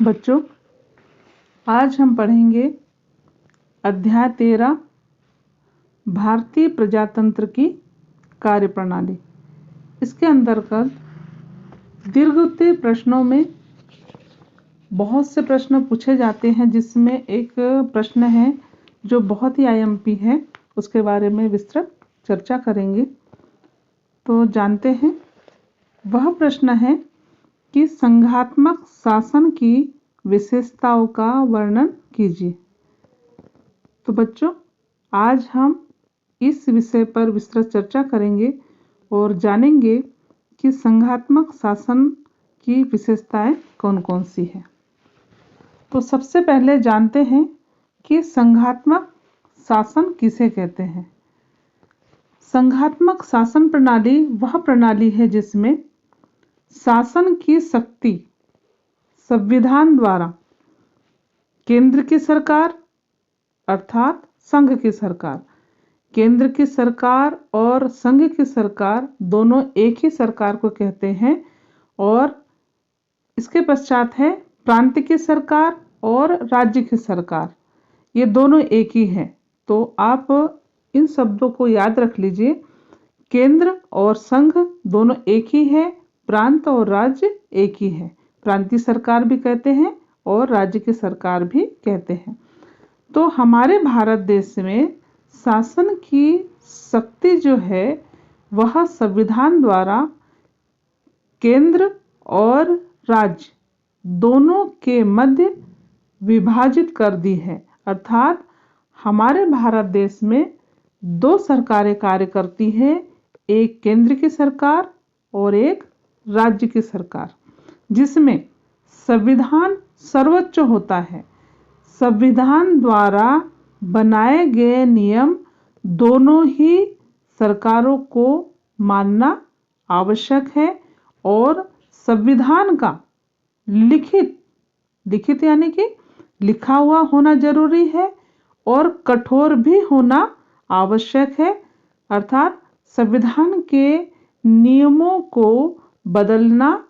बच्चों, आज हम पढ़ेंगे अध्याय 13 भारतीय प्रजातंत्र की कार्यप्रणाली। इसके अंतर्गत दीर्घोत्तर प्रश्नों में बहुत से प्रश्न पूछे जाते हैं, जिसमें एक प्रश्न है जो बहुत ही आईएमपी है, उसके बारे में विस्तृत चर्चा करेंगे। तो जानते हैं, वह प्रश्न है कि संघात्मक शासन की विशेषताओं का वर्णन कीजिए। तो बच्चों, आज हम इस विषय पर विस्तृत चर्चा करेंगे और जानेंगे कि संघात्मक शासन की विशेषताएं कौन कौन सी है। तो सबसे पहले जानते हैं कि संघात्मक शासन किसे कहते हैं। संघात्मक शासन प्रणाली वह प्रणाली है जिसमें शासन की शक्ति संविधान द्वारा केंद्र की सरकार अर्थात संघ की सरकार, केंद्र की सरकार और संघ की सरकार दोनों एक ही सरकार को कहते हैं, और इसके पश्चात है प्रांत की सरकार और राज्य की सरकार, ये दोनों एक ही हैं। तो आप इन शब्दों को याद रख लीजिए, केंद्र और संघ दोनों एक ही है, प्रांत और राज्य एक ही है। प्रांतीय सरकार भी कहते हैं और राज्य की सरकार भी कहते हैं। तो हमारे भारत देश में शासन की शक्ति जो है वह संविधान द्वारा केंद्र और राज्य दोनों के मध्य विभाजित कर दी है। अर्थात हमारे भारत देश में दो सरकारें कार्य करती है, एक केंद्र की सरकार और एक राज्य की सरकार, जिसमें संविधान सर्वोच्च होता है। संविधान द्वारा बनाए गए नियम दोनों ही सरकारों को मानना आवश्यक है, और संविधान का लिखित यानी कि लिखा हुआ होना जरूरी है और कठोर भी होना आवश्यक है। अर्थात संविधान के नियमों को बदलना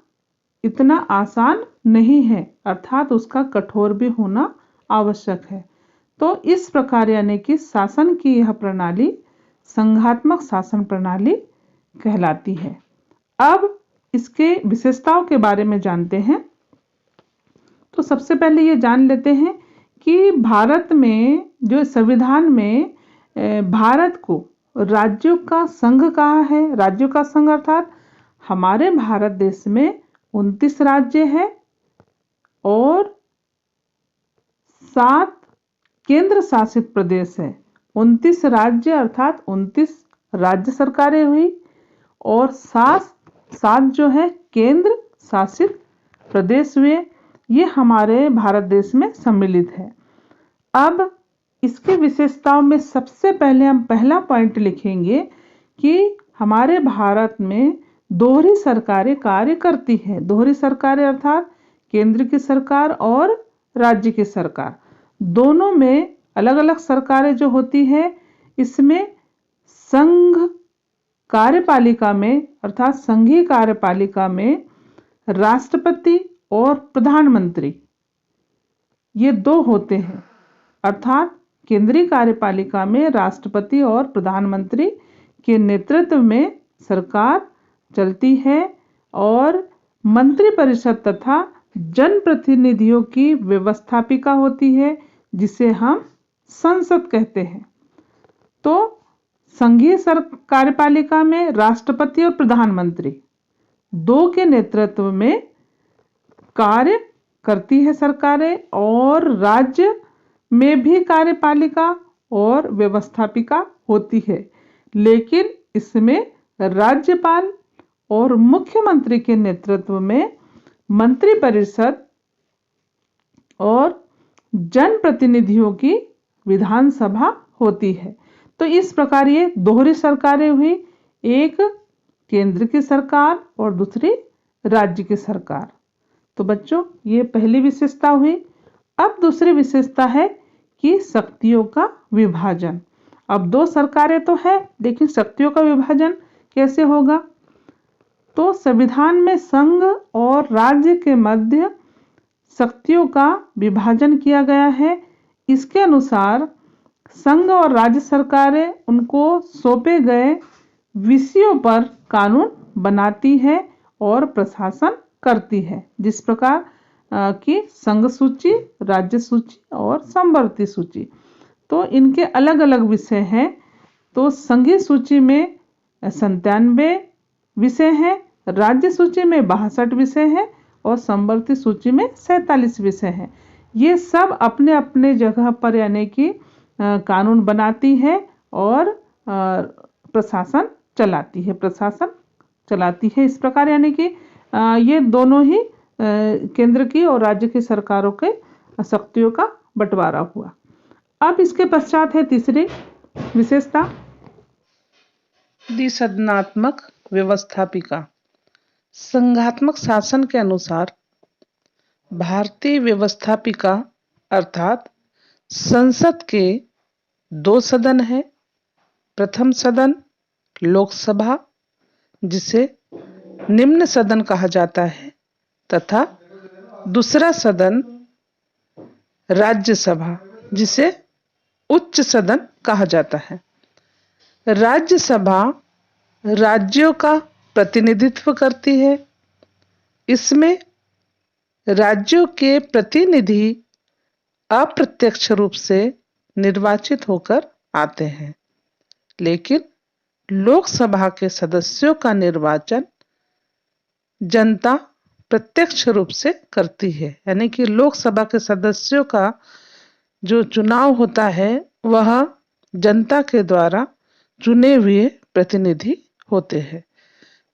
इतना आसान नहीं है, अर्थात उसका कठोर भी होना आवश्यक है। तो इस प्रकार यानी कि शासन की यह प्रणाली संघात्मक शासन प्रणाली कहलाती है। अब इसके विशेषताओं के बारे में जानते हैं। तो सबसे पहले ये जान लेते हैं कि भारत में जो संविधान में भारत को राज्यों का संघ कहा है। राज्यों का संघ अर्थात हमारे भारत देश में 29 राज्य है और 7 केंद्र शासित प्रदेश है। 29 राज्य अर्थात 29 राज्य सरकारें हुई और 7 जो है केंद्र शासित प्रदेश हुए। ये हमारे भारत देश में सम्मिलित है। अब इसकी विशेषताओं में सबसे पहले हम पहला पॉइंट लिखेंगे कि हमारे भारत में दोहरी सरकारें कार्य करती है। दोहरी सरकारें अर्थात केंद्र की सरकार और राज्य की सरकार, दोनों में अलग अलग सरकारें जो होती है, इसमें संघ कार्यपालिका में अर्थात संघीय कार्यपालिका में राष्ट्रपति और प्रधानमंत्री ये दो होते हैं। अर्थात केंद्रीय कार्यपालिका में राष्ट्रपति और प्रधानमंत्री के नेतृत्व में सरकार चलती है, और मंत्रिपरिषद तथा जनप्रतिनिधियों की व्यवस्थापिका होती है, जिसे हम संसद कहते हैं। तो संघीय कार्यपालिका में राष्ट्रपति और प्रधानमंत्री दो के नेतृत्व में कार्य करती है सरकारें, और राज्य में भी कार्यपालिका और व्यवस्थापिका होती है, लेकिन इसमें राज्यपाल और मुख्यमंत्री के नेतृत्व में मंत्रिपरिषद और जनप्रतिनिधियों की विधानसभा होती है। तो इस प्रकार ये दोहरी सरकारें हुई, एक केंद्र की सरकार और दूसरी राज्य की सरकार। तो बच्चों, ये पहली विशेषता हुई। अब दूसरी विशेषता है कि शक्तियों का विभाजन। अब दो सरकारें तो है, लेकिन शक्तियों का विभाजन कैसे होगा। तो संविधान में संघ और राज्य के मध्य शक्तियों का विभाजन किया गया है। इसके अनुसार संघ और राज्य सरकारें उनको सौंपे गए विषयों पर कानून बनाती है और प्रशासन करती है, जिस प्रकार की संघ सूची, राज्य सूची और समवर्ती सूची। तो इनके अलग अलग विषय हैं। तो संघीय सूची में 97 विषय हैं, राज्य सूची में 62 विषय हैं और समवर्ती सूची में 47 विषय हैं। ये सब अपने अपने जगह पर यानी कि कानून बनाती है और प्रशासन चलाती है इस प्रकार, यानी कि ये दोनों ही केंद्र की और राज्य की सरकारों के शक्तियों का बंटवारा हुआ। अब इसके पश्चात है तीसरी विशेषता, द्विसदनात्मक व्यवस्थापिका। संघात्मक शासन के अनुसार भारतीय व्यवस्थापिका अर्थात संसद के 2 सदन हैं। प्रथम सदन लोकसभा, जिसे निम्न सदन कहा जाता है, तथा दूसरा सदन राज्यसभा, जिसे उच्च सदन कहा जाता है। राज्यसभा राज्यों का प्रतिनिधित्व करती है। इसमें राज्यों के प्रतिनिधि अप्रत्यक्ष रूप से निर्वाचित होकर आते हैं, लेकिन लोकसभा के सदस्यों का निर्वाचन जनता प्रत्यक्ष रूप से करती है। यानी कि लोकसभा के सदस्यों का जो चुनाव होता है वह जनता के द्वारा चुने हुए प्रतिनिधि होते हैं।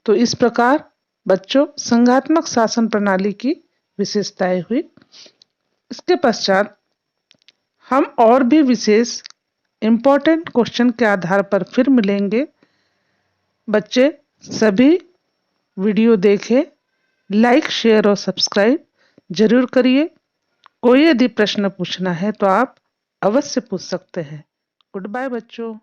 तो इस प्रकार बच्चों संघात्मक शासन प्रणाली की विशेषताएं हुई। इसके पश्चात हम और भी विशेष इम्पोर्टेंट क्वेश्चन के आधार पर फिर मिलेंगे। बच्चे सभी वीडियो देखें, लाइक, शेयर और सब्सक्राइब जरूर करिए। कोई यदि प्रश्न पूछना है तो आप अवश्य पूछ सकते हैं। गुड बाय बच्चों।